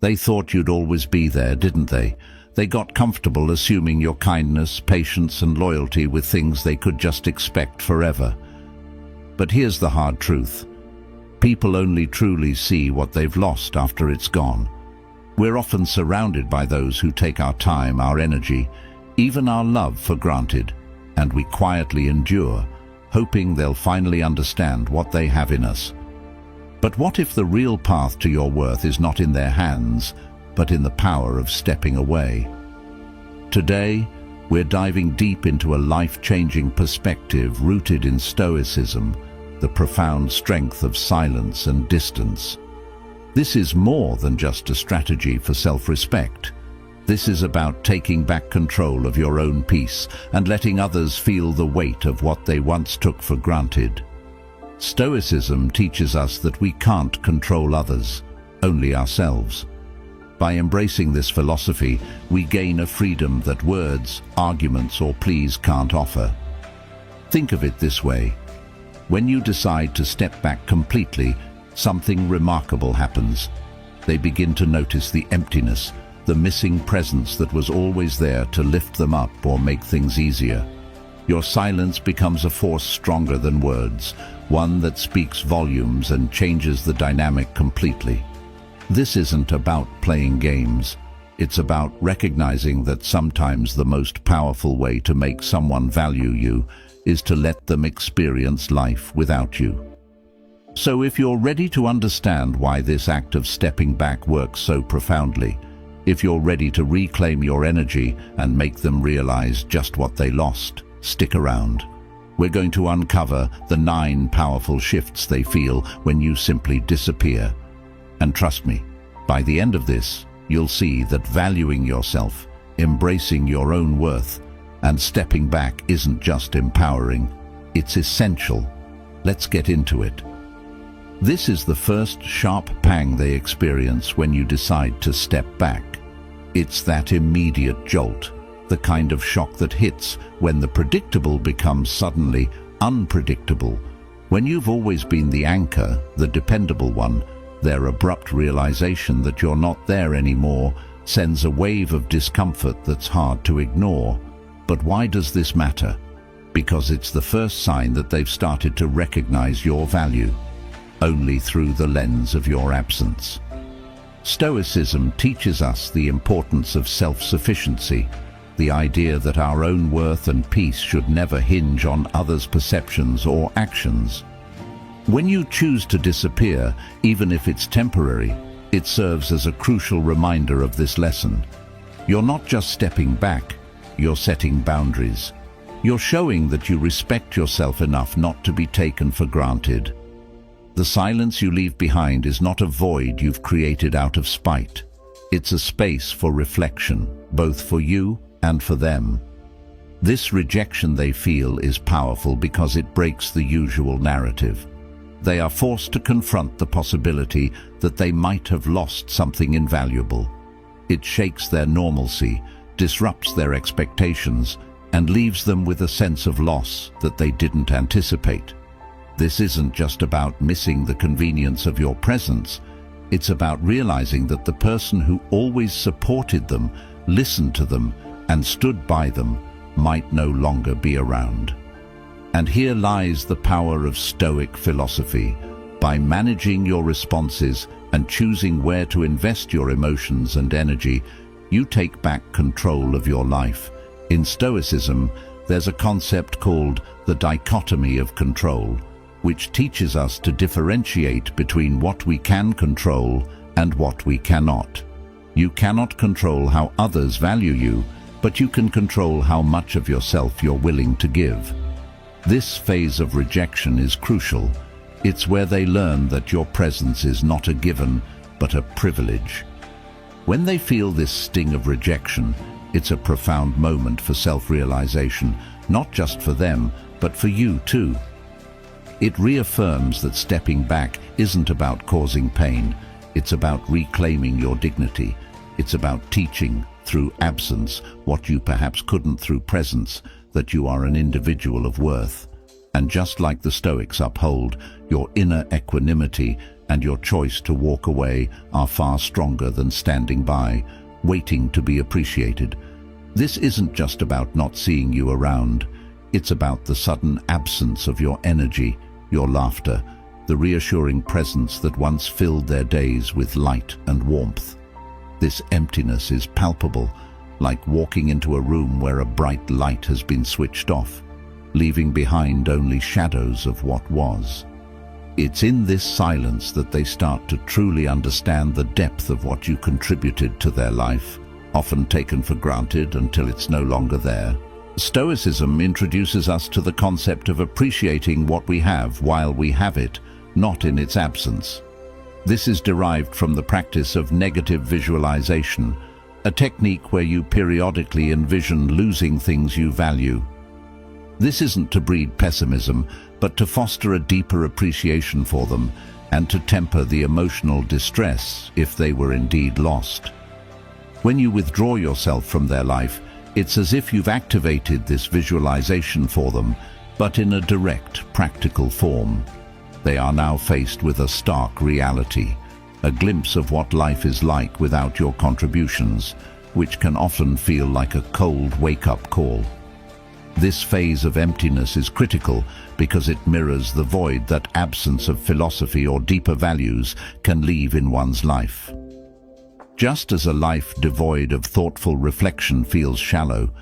They thought you'd always be there, didn't they? They got comfortable assuming your kindness, patience, and loyalty with things they could just expect forever. But here's the hard truth. People only truly see what they've lost after it's gone. We're often surrounded by those who take our time, our energy, even our love for granted, and we quietly endure, hoping they'll finally understand what they have in us. But what if the real path to your worth is not in their hands, but in the power of stepping away? Today, we're diving deep into a life-changing perspective rooted in Stoicism, the profound strength of silence and distance. This is more than just a strategy for self-respect. This is about taking back control of your own peace and letting others feel the weight of what they once took for granted. Stoicism teaches us that we can't control others, only ourselves. By embracing this philosophy, we gain a freedom that words, arguments, or pleas can't offer. Think of it this way. When you decide to step back completely, something remarkable happens. They begin to notice the emptiness, the missing presence that was always there to lift them up or make things easier. Your silence becomes a force stronger than words, one that speaks volumes and changes the dynamic completely. This isn't about playing games. It's about recognizing that sometimes the most powerful way to make someone value you is to let them experience life without you. So if you're ready to understand why this act of stepping back works so profoundly, if you're ready to reclaim your energy and make them realize just what they lost, stick around. We're going to uncover the 9 powerful shifts they feel when you simply disappear. And trust me, by the end of this, you'll see that valuing yourself, embracing your own worth, and stepping back isn't just empowering, it's essential. Let's get into it. This is the first sharp pang they experience when you decide to step back. It's that immediate jolt, the kind of shock that hits when the predictable becomes suddenly unpredictable. When you've always been the anchor, the dependable one, their abrupt realization that you're not there anymore sends a wave of discomfort that's hard to ignore. But why does this matter? Because it's the first sign that they've started to recognize your value, only through the lens of your absence. Stoicism teaches us the importance of self-sufficiency, the idea that our own worth and peace should never hinge on others' perceptions or actions. When you choose to disappear, even if it's temporary, it serves as a crucial reminder of this lesson. You're not just stepping back, you're setting boundaries. You're showing that you respect yourself enough not to be taken for granted. The silence you leave behind is not a void you've created out of spite. It's a space for reflection, both for you and for them. This rejection they feel is powerful because it breaks the usual narrative. They are forced to confront the possibility that they might have lost something invaluable. It shakes their normalcy, disrupts their expectations, and leaves them with a sense of loss that they didn't anticipate. This isn't just about missing the convenience of your presence. It's about realizing that the person who always supported them, listened to them, and stood by them might no longer be around. And here lies the power of Stoic philosophy. By managing your responses and choosing where to invest your emotions and energy, you take back control of your life. In Stoicism, there's a concept called the dichotomy of control, which teaches us to differentiate between what we can control and what we cannot. You cannot control how others value you, but you can control how much of yourself you're willing to give. This phase of rejection is crucial. It's where they learn that your presence is not a given, but a privilege. When they feel this sting of rejection, it's a profound moment for self-realization, not just for them, but for you too. It reaffirms that stepping back isn't about causing pain. It's about reclaiming your dignity. It's about teaching, through absence, what you perhaps couldn't through presence, that you are an individual of worth. And just like the Stoics uphold your inner equanimity and your choice to walk away are far stronger than standing by, waiting to be appreciated. This isn't just about not seeing you around. It's about the sudden absence of your energy, your laughter, the reassuring presence that once filled their days with light and warmth. This emptiness is palpable, like walking into a room where a bright light has been switched off, leaving behind only shadows of what was. It's in this silence that they start to truly understand the depth of what you contributed to their life, often taken for granted until it's no longer there. Stoicism introduces us to the concept of appreciating what we have while we have it, not in its absence. This is derived from the practice of negative visualization, a technique where you periodically envision losing things you value. This isn't to breed pessimism, but to foster a deeper appreciation for them and to temper the emotional distress if they were indeed lost. When you withdraw yourself from their life, it's as if you've activated this visualization for them, but in a direct, practical form. They are now faced with a stark reality, a glimpse of what life is like without your contributions, which can often feel like a cold wake-up call. This phase of emptiness is critical because it mirrors the void that absence of philosophy or deeper values can leave in one's life. Just as a life devoid of thoughtful reflection feels shallow,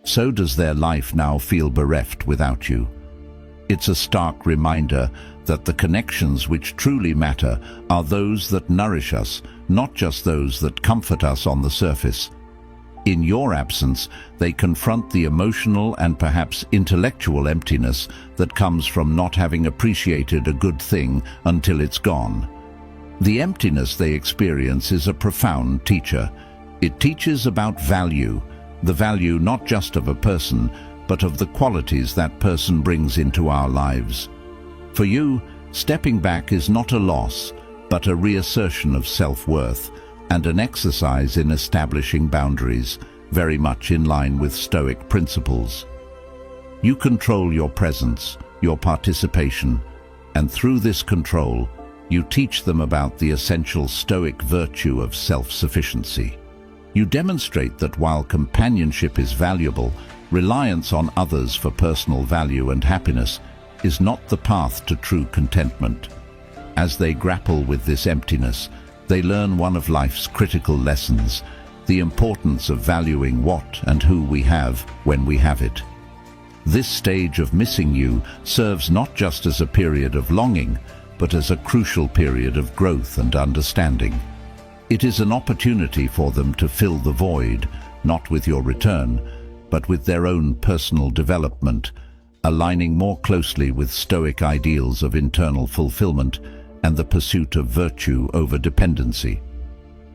so does their life now feel bereft without you. It's a stark reminder that the connections which truly matter are those that nourish us, not just those that comfort us on the surface. In your absence, they confront the emotional and perhaps intellectual emptiness that comes from not having appreciated a good thing until it's gone. The emptiness they experience is a profound teacher. It teaches about value, the value not just of a person, but of the qualities that person brings into our lives. For you, stepping back is not a loss, but a reassertion of self-worth and an exercise in establishing boundaries, very much in line with Stoic principles. You control your presence, your participation, and through this control, you teach them about the essential Stoic virtue of self-sufficiency. You demonstrate that while companionship is valuable, reliance on others for personal value and happiness is not the path to true contentment. As they grapple with this emptiness, they learn one of life's critical lessons, the importance of valuing what and who we have when we have it. This stage of missing you serves not just as a period of longing, but as a crucial period of growth and understanding. It is an opportunity for them to fill the void, not with your return, but with their own personal development, aligning more closely with Stoic ideals of internal fulfillment and the pursuit of virtue over dependency.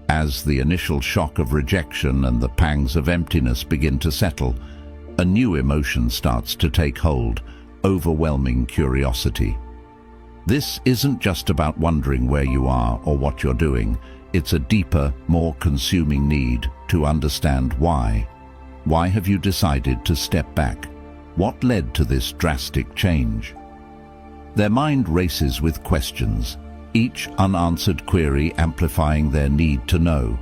As the initial shock of rejection and the pangs of emptiness begin to settle, a new emotion starts to take hold, overwhelming curiosity. This isn't just about wondering where you are or what you're doing. It's a deeper, more consuming need to understand why. Why have you decided to step back? What led to this drastic change? Their mind races with questions, each unanswered query amplifying their need to know.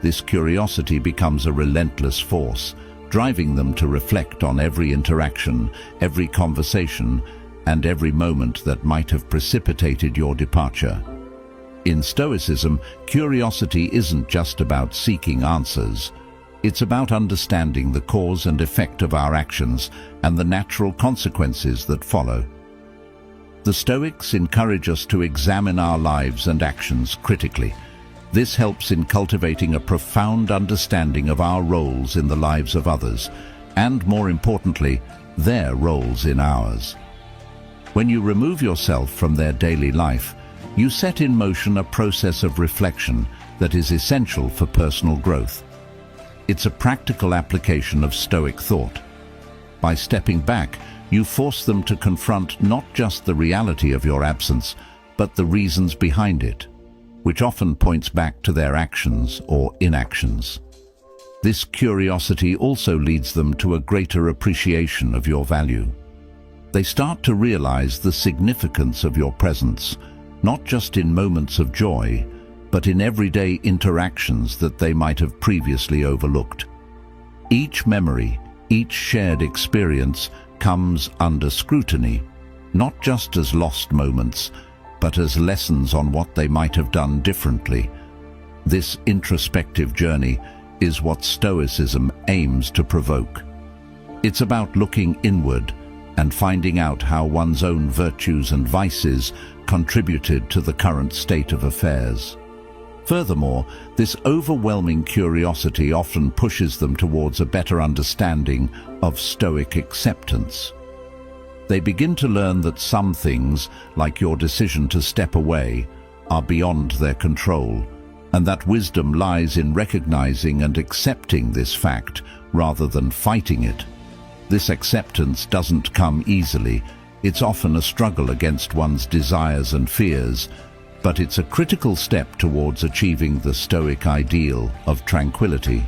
This curiosity becomes a relentless force, driving them to reflect on every interaction, every conversation, and every moment that might have precipitated your departure. In Stoicism, curiosity isn't just about seeking answers. It's about understanding the cause and effect of our actions and the natural consequences that follow. The Stoics encourage us to examine our lives and actions critically. This helps in cultivating a profound understanding of our roles in the lives of others, and more importantly, their roles in ours. When you remove yourself from their daily life, you set in motion a process of reflection that is essential for personal growth. It's a practical application of Stoic thought. By stepping back, you force them to confront not just the reality of your absence, but the reasons behind it, which often points back to their actions or inactions. This curiosity also leads them to a greater appreciation of your value. They start to realize the significance of your presence, not just in moments of joy, but in everyday interactions that they might have previously overlooked. Each memory, each shared experience comes under scrutiny, not just as lost moments, but as lessons on what they might have done differently. This introspective journey is what Stoicism aims to provoke. It's about looking inward and finding out how one's own virtues and vices contributed to the current state of affairs. Furthermore, this overwhelming curiosity often pushes them towards a better understanding of Stoic acceptance. They begin to learn that some things, like your decision to step away, are beyond their control, and that wisdom lies in recognizing and accepting this fact rather than fighting it. This acceptance doesn't come easily. It's often a struggle against one's desires and fears, but it's a critical step towards achieving the Stoic ideal of tranquility.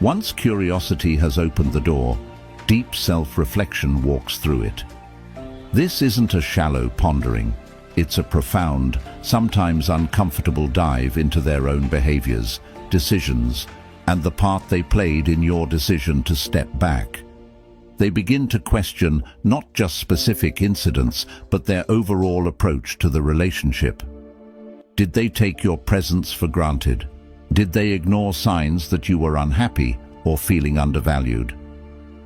Once curiosity has opened the door, deep self-reflection walks through it. This isn't a shallow pondering. It's a profound, sometimes uncomfortable dive into their own behaviors, decisions, and the part they played in your decision to step back. They begin to question not just specific incidents, but their overall approach to the relationship. Did they take your presence for granted? Did they ignore signs that you were unhappy or feeling undervalued?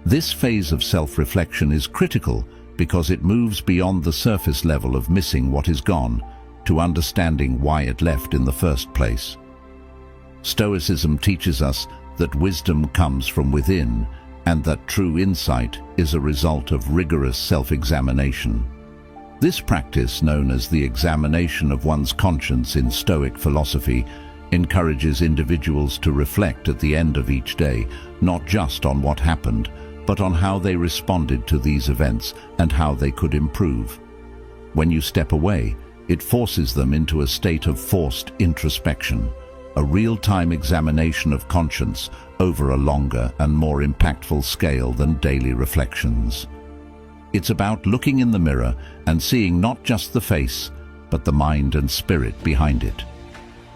This phase of self-reflection is critical because it moves beyond the surface level of missing what is gone to understanding why it left in the first place. Stoicism teaches us that wisdom comes from within and that true insight is a result of rigorous self-examination. This practice, known as the examination of one's conscience in Stoic philosophy, encourages individuals to reflect at the end of each day, not just on what happened, but on how they responded to these events and how they could improve. When you step away, it forces them into a state of forced introspection, a real-time examination of conscience over a longer and more impactful scale than daily reflections. It's about looking in the mirror and seeing not just the face, but the mind and spirit behind it.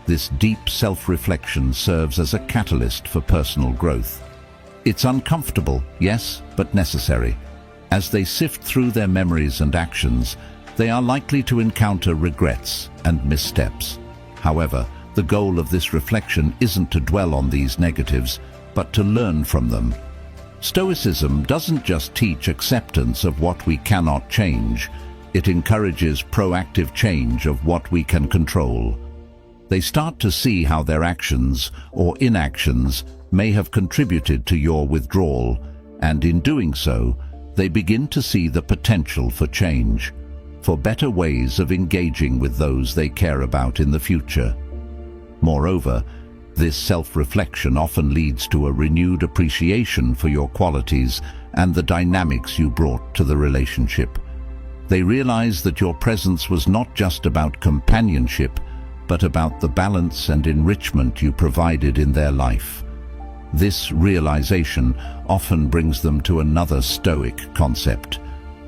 This deep self-reflection serves as a catalyst for personal growth. It's uncomfortable, yes, but necessary. As they sift through their memories and actions, they are likely to encounter regrets and missteps. However, the goal of this reflection isn't to dwell on these negatives, but to learn from them. Stoicism doesn't just teach acceptance of what we cannot change, it encourages proactive change of what we can control. They start to see how their actions or inactions may have contributed to your withdrawal, and in doing so, they begin to see the potential for change, for better ways of engaging with those they care about in the future. Moreover, this self-reflection often leads to a renewed appreciation for your qualities and the dynamics you brought to the relationship. They realize that your presence was not just about companionship, but about the balance and enrichment you provided in their life. This realization often brings them to another Stoic concept,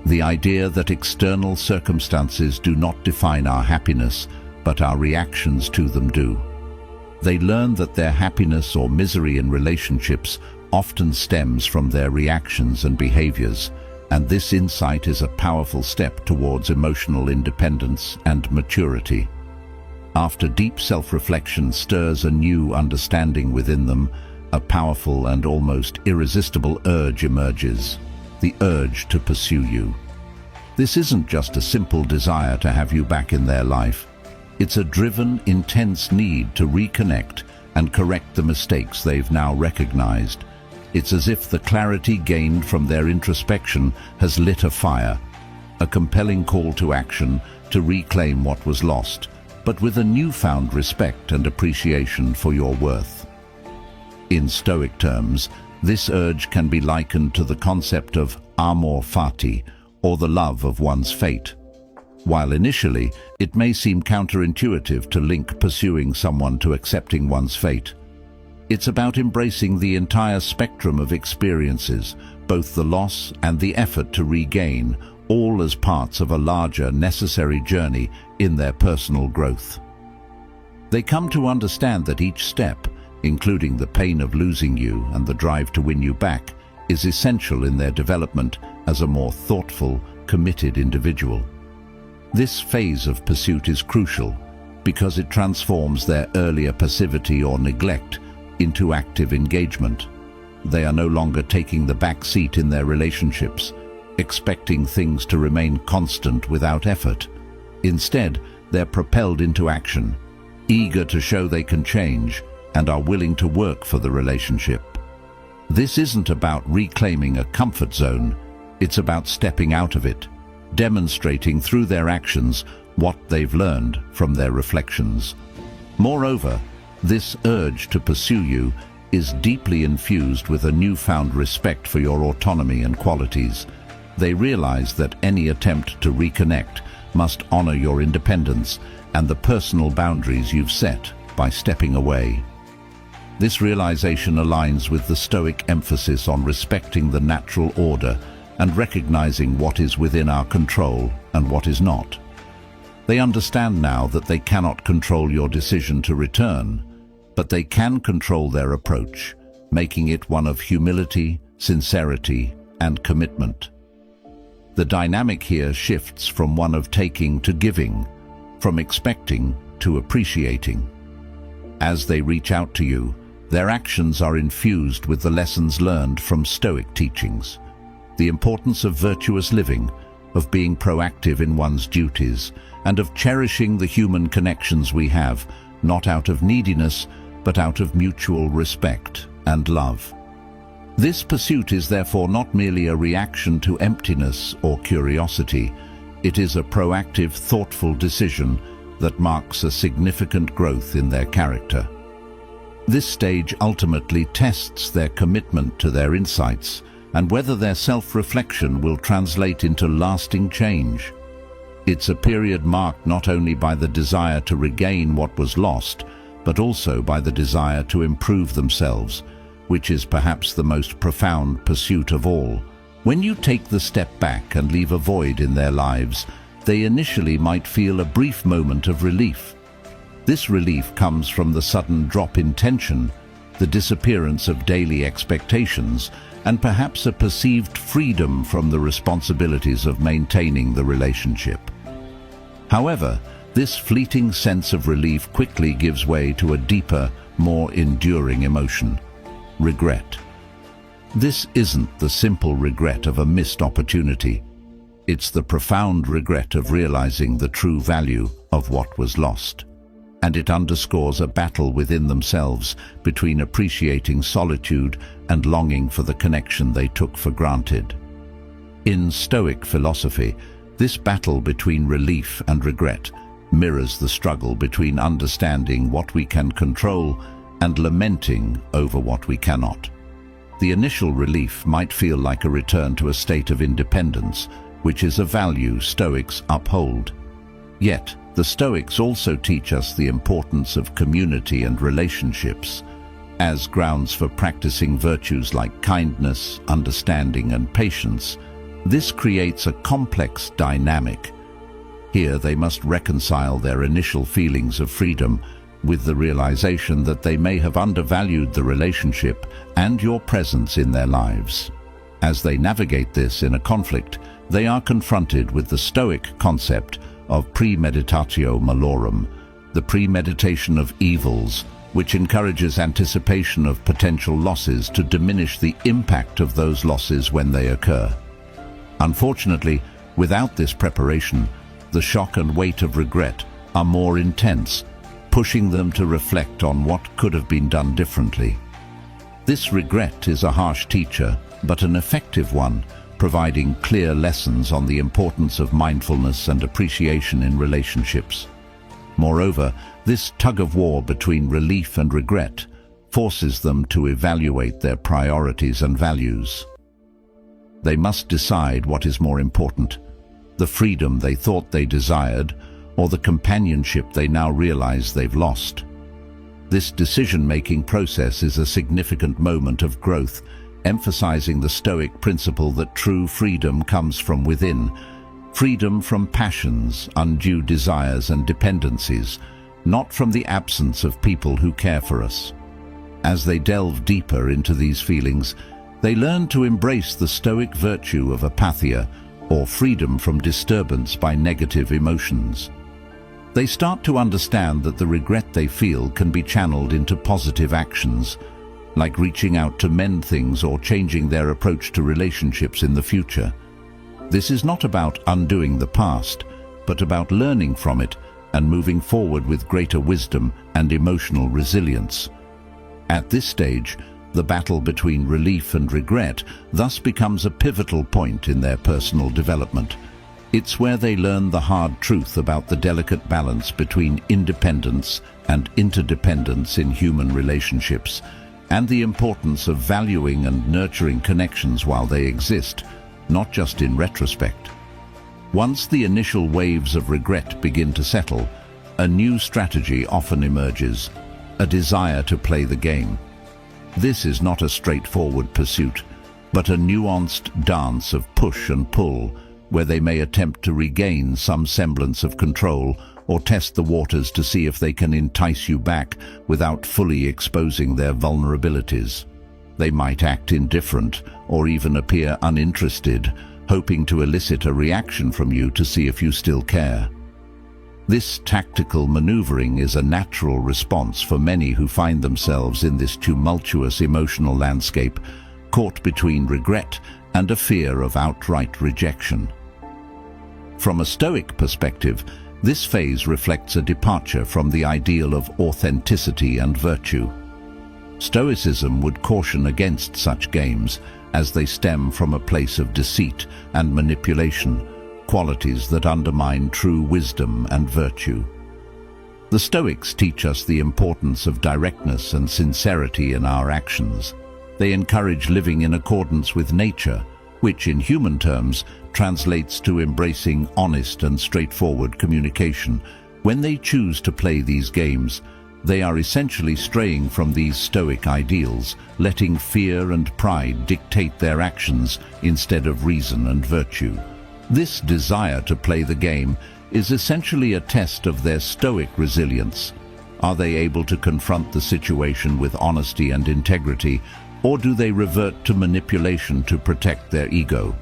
the idea that external circumstances do not define our happiness, but our reactions to them do. They learn that their happiness or misery in relationships often stems from their reactions and behaviors, and this insight is a powerful step towards emotional independence and maturity. After deep self-reflection stirs a new understanding within them, a powerful and almost irresistible urge emerges, the urge to pursue you. This isn't just a simple desire to have you back in their life. It's a driven, intense need to reconnect and correct the mistakes they've now recognized. It's as if the clarity gained from their introspection has lit a fire, a compelling call to action to reclaim what was lost, but with a newfound respect and appreciation for your worth. In Stoic terms, this urge can be likened to the concept of amor fati, or the love of one's fate. While initially, it may seem counterintuitive to link pursuing someone to accepting one's fate, it's about embracing the entire spectrum of experiences, both the loss and the effort to regain, all as parts of a larger, necessary journey in their personal growth. They come to understand that each step, including the pain of losing you and the drive to win you back, is essential in their development as a more thoughtful, committed individual. This phase of pursuit is crucial because it transforms their earlier passivity or neglect into active engagement. They are no longer taking the back seat in their relationships, expecting things to remain constant without effort. Instead, they're propelled into action, eager to show they can change and are willing to work for the relationship. This isn't about reclaiming a comfort zone, it's about stepping out of it, demonstrating through their actions what they've learned from their reflections. Moreover, this urge to pursue you is deeply infused with a newfound respect for your autonomy and qualities. They realize that any attempt to reconnect must honor your independence and the personal boundaries you've set by stepping away. This realization aligns with the Stoic emphasis on respecting the natural order and recognizing what is within our control and what is not. They understand now that they cannot control your decision to return, but they can control their approach, making it one of humility, sincerity, and commitment. The dynamic here shifts from one of taking to giving, from expecting to appreciating. As they reach out to you, their actions are infused with the lessons learned from Stoic teachings. The importance of virtuous living, of being proactive in one's duties, and of cherishing the human connections we have, not out of neediness, but out of mutual respect and love. This pursuit is therefore not merely a reaction to emptiness or curiosity. It is a proactive, thoughtful decision that marks a significant growth in their character. This stage ultimately tests their commitment to their insights and whether their self-reflection will translate into lasting change. It's a period marked not only by the desire to regain what was lost, but also by the desire to improve themselves, which is perhaps the most profound pursuit of all. When you take the step back and leave a void in their lives, they initially might feel a brief moment of relief. This relief comes from the sudden drop in tension, the disappearance of daily expectations, and perhaps a perceived freedom from the responsibilities of maintaining the relationship. However, this fleeting sense of relief quickly gives way to a deeper, more enduring emotion: regret. This isn't the simple regret of a missed opportunity. It's the profound regret of realizing the true value of what was lost. And it underscores a battle within themselves between appreciating solitude and longing for the connection they took for granted. In Stoic philosophy, this battle between relief and regret mirrors the struggle between understanding what we can control and lamenting over what we cannot. The initial relief might feel like a return to a state of independence, which is a value Stoics uphold. Yet, the Stoics also teach us the importance of community and relationships as grounds for practicing virtues like kindness, understanding, and patience. This creates a complex dynamic. Here they must reconcile their initial feelings of freedom with the realization that they may have undervalued the relationship and your presence in their lives. As they navigate this in a conflict, they are confronted with the Stoic concept of premeditatio malorum, the premeditation of evils, which encourages anticipation of potential losses to diminish the impact of those losses when they occur. Unfortunately, without this preparation, the shock and weight of regret are more intense, pushing them to reflect on what could have been done differently. This regret is a harsh teacher, but an effective one, providing clear lessons on the importance of mindfulness and appreciation in relationships. Moreover, this tug-of-war between relief and regret forces them to evaluate their priorities and values. They must decide what is more important: the freedom they thought they desired, or the companionship they now realize they've lost. This decision-making process is a significant moment of growth, emphasizing the Stoic principle that true freedom comes from within freedom from passions, undue desires and dependencies, not from the absence of people who care for us. As they delve deeper into these feelings, they learn to embrace the Stoic virtue of apatheia, or freedom from disturbance by negative emotions. They start to understand that the regret they feel can be channeled into positive actions, like reaching out to mend things or changing their approach to relationships in the future. This is not about undoing the past, but about learning from it and moving forward with greater wisdom and emotional resilience. At this stage, the battle between relief and regret thus becomes a pivotal point in their personal development. It's where they learn the hard truth about the delicate balance between independence and interdependence in human relationships, and the importance of valuing and nurturing connections while they exist, not just in retrospect. Once the initial waves of regret begin to settle, a new strategy often emerges, a desire to play the game. This is not a straightforward pursuit, but a nuanced dance of push and pull, where they may attempt to regain some semblance of control or test the waters to see if they can entice you back without fully exposing their vulnerabilities. They might act indifferent or even appear uninterested, hoping to elicit a reaction from you to see if you still care. This tactical maneuvering is a natural response for many who find themselves in this tumultuous emotional landscape, caught between regret and a fear of outright rejection. From a Stoic perspective, this phase reflects a departure from the ideal of authenticity and virtue. Stoicism would caution against such games, as they stem from a place of deceit and manipulation, qualities that undermine true wisdom and virtue. The Stoics teach us the importance of directness and sincerity in our actions. They encourage living in accordance with nature, which in human terms translates to embracing honest and straightforward communication. When they choose to play these games, they are essentially straying from these Stoic ideals, letting fear and pride dictate their actions instead of reason and virtue. This desire to play the game is essentially a test of their Stoic resilience. Are they able to confront the situation with honesty and integrity, or do they revert to manipulation to protect their ego?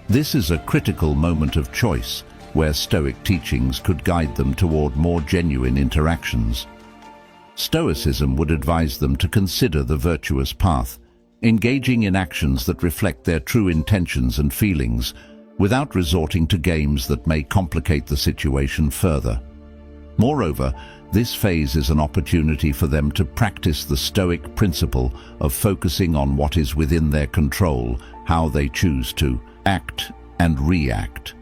This is a critical moment of choice, where Stoic teachings could guide them toward more genuine interactions. Stoicism would advise them to consider the virtuous path, engaging in actions that reflect their true intentions and feelings, without resorting to games that may complicate the situation further. Moreover, this phase is an opportunity for them to practice the Stoic principle of focusing on what is within their control, how they choose to act and react,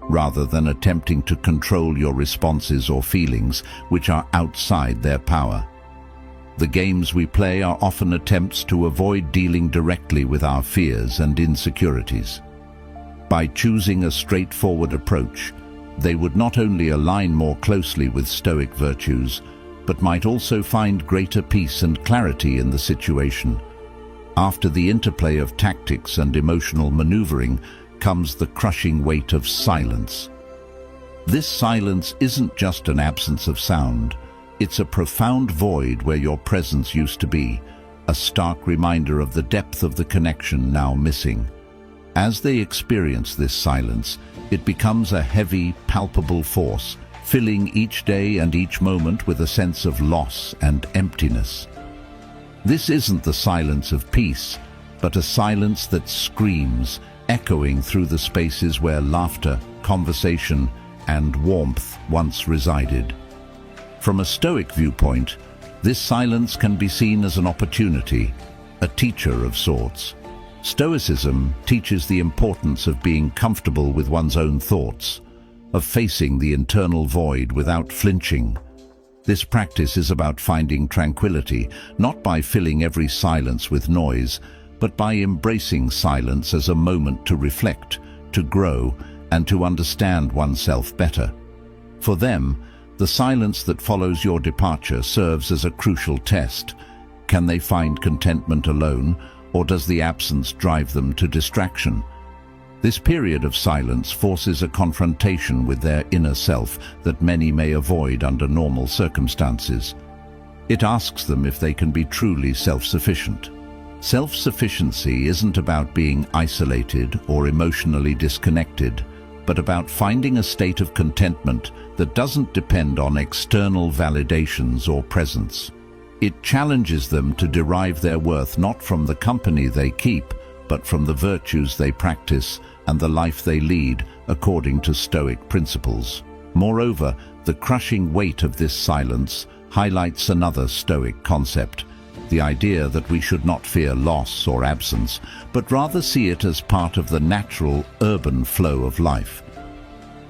rather than attempting to control your responses or feelings which are outside their power. The games we play are often attempts to avoid dealing directly with our fears and insecurities. By choosing a straightforward approach, they would not only align more closely with Stoic virtues, but might also find greater peace and clarity in the situation. After the interplay of tactics and emotional maneuvering comes the crushing weight of silence. This silence isn't just an absence of sound, it's a profound void where your presence used to be, a stark reminder of the depth of the connection now missing. As they experience this silence, it becomes a heavy, palpable force, filling each day and each moment with a sense of loss and emptiness. This isn't the silence of peace, but a silence that screams, echoing through the spaces where laughter, conversation, and warmth once resided. From a Stoic viewpoint, this silence can be seen as an opportunity, a teacher of sorts. Stoicism teaches the importance of being comfortable with one's own thoughts, of facing the internal void without flinching. This practice is about finding tranquility, not by filling every silence with noise, but by embracing silence as a moment to reflect, to grow, and to understand oneself better. For them, the silence that follows your departure serves as a crucial test. Can they find contentment alone, or does the absence drive them to distraction? This period of silence forces a confrontation with their inner self that many may avoid under normal circumstances. It asks them if they can be truly self-sufficient. Self-sufficiency isn't about being isolated or emotionally disconnected, but about finding a state of contentment that doesn't depend on external validations or presence. It challenges them to derive their worth not from the company they keep, but from the virtues they practice and the life they lead according to Stoic principles. Moreover, the crushing weight of this silence highlights another Stoic concept, the idea that we should not fear loss or absence, but rather see it as part of the natural urban flow of life.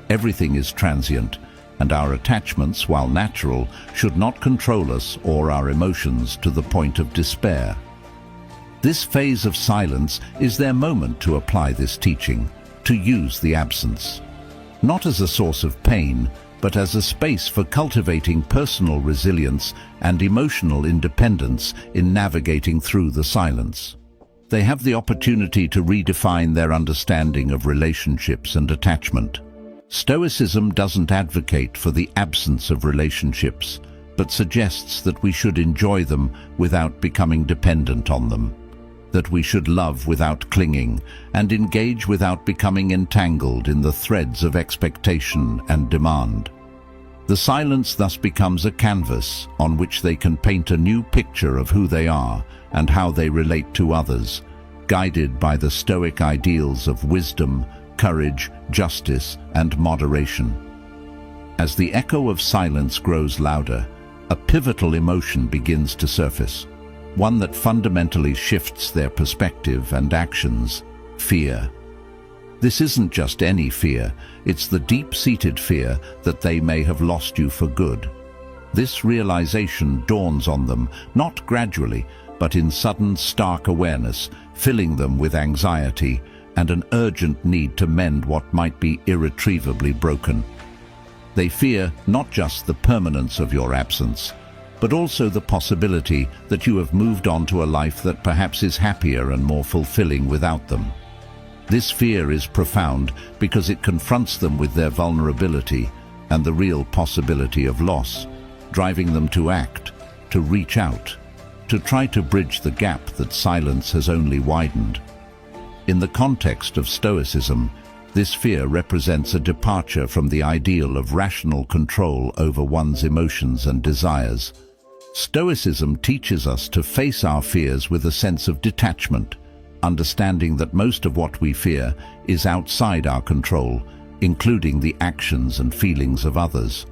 Everything is transient, and our attachments, while natural, should not control us or our emotions to the point of despair. This phase of silence is their moment to apply this teaching, to use the absence, not as a source of pain, but as a space for cultivating personal resilience and emotional independence in navigating through the silence. They have the opportunity to redefine their understanding of relationships and attachment. Stoicism doesn't advocate for the absence of relationships, but suggests that we should enjoy them without becoming dependent on them, that we should love without clinging and engage without becoming entangled in the threads of expectation and demand. The silence thus becomes a canvas on which they can paint a new picture of who they are and how they relate to others, guided by the Stoic ideals of wisdom, courage, justice, and moderation. As the echo of silence grows louder, a pivotal emotion begins to surface, one that fundamentally shifts their perspective and actions: fear. This isn't just any fear, it's the deep-seated fear that they may have lost you for good. This realization dawns on them, not gradually, but in sudden, stark awareness, filling them with anxiety and an urgent need to mend what might be irretrievably broken. They fear not just the permanence of your absence, but also the possibility that you have moved on to a life that perhaps is happier and more fulfilling without them. This fear is profound because it confronts them with their vulnerability and the real possibility of loss, driving them to act, to reach out, to try to bridge the gap that silence has only widened. In the context of Stoicism, this fear represents a departure from the ideal of rational control over one's emotions and desires. Stoicism teaches us to face our fears with a sense of detachment, understanding that most of what we fear is outside our control, including the actions and feelings of others.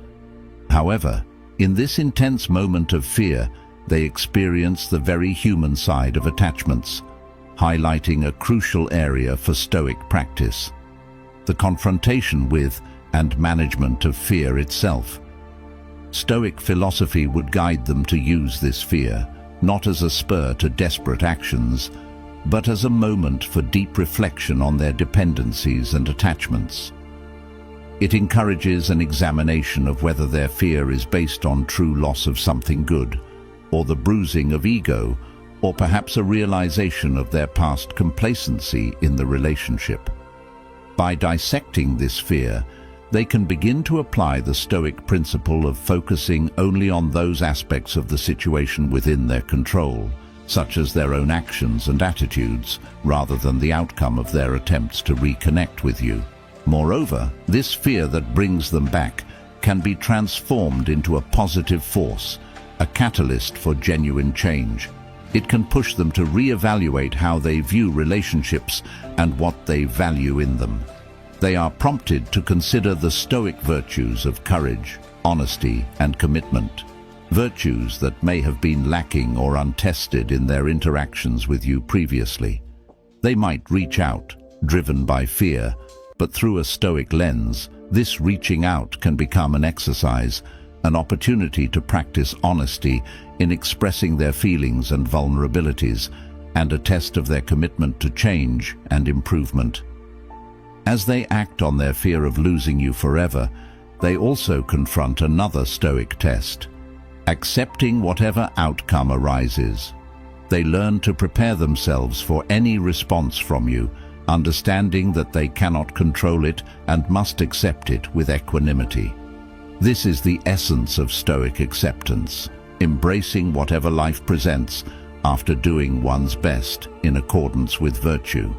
However, in this intense moment of fear, they experience the very human side of attachments, highlighting a crucial area for Stoic practice: the confrontation with and management of fear itself. Stoic philosophy would guide them to use this fear, not as a spur to desperate actions, but as a moment for deep reflection on their dependencies and attachments. It encourages an examination of whether their fear is based on true loss of something good, or the bruising of ego, or perhaps a realization of their past complacency in the relationship. By dissecting this fear, they can begin to apply the Stoic principle of focusing only on those aspects of the situation within their control, such as their own actions and attitudes, rather than the outcome of their attempts to reconnect with you. Moreover, this fear that brings them back can be transformed into a positive force, a catalyst for genuine change. It can push them to reevaluate how they view relationships and what they value in them. They are prompted to consider the Stoic virtues of courage, honesty, and commitment, virtues that may have been lacking or untested in their interactions with you previously. They might reach out, driven by fear, but through a Stoic lens, this reaching out can become an exercise, an opportunity to practice honesty in expressing their feelings and vulnerabilities, and a test of their commitment to change and improvement. As they act on their fear of losing you forever, they also confront another Stoic test: accepting whatever outcome arises. They learn to prepare themselves for any response from you, understanding that they cannot control it and must accept it with equanimity. This is the essence of Stoic acceptance, embracing whatever life presents after doing one's best in accordance with virtue.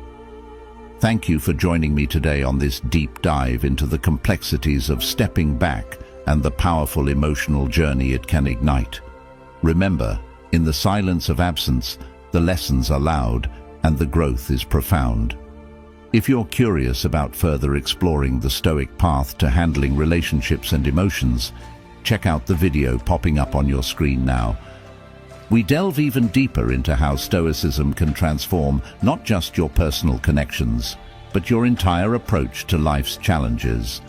Thank you for joining me today on this deep dive into the complexities of stepping back and the powerful emotional journey it can ignite. Remember, in the silence of absence, the lessons are loud and the growth is profound. If you're curious about further exploring the Stoic path to handling relationships and emotions, check out the video popping up on your screen now. We delve even deeper into how Stoicism can transform not just your personal connections, but your entire approach to life's challenges.